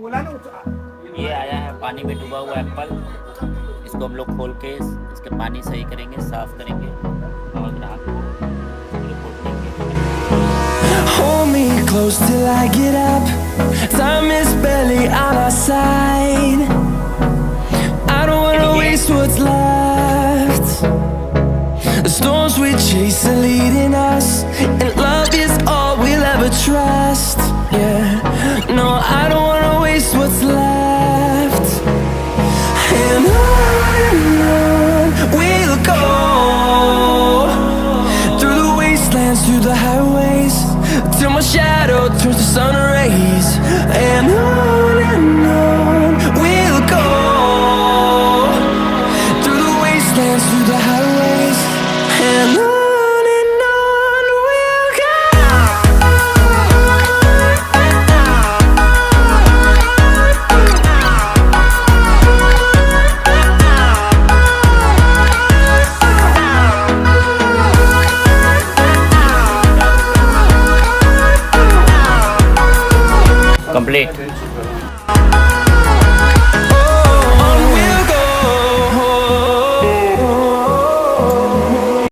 ये आया है पानी में डूबा हुआ एप्पल। इसको हम लोग खोल के इसके पानी सही करेंगे, साफ करेंगे और ग्राहक को रिपोर्ट देंगे। Hold me close till I get up. Time is barely on our side. I don't wanna waste what's left. The storms we chase are leading us, and love is all we'll ever trust. Yeah, no, I don't wanna waste what's left. And on we'll go, through the wastelands, through the highways, till my shadow turns to sun rays. And on we'll go, through the wastelands, through the highways, and on we'll go. Complete.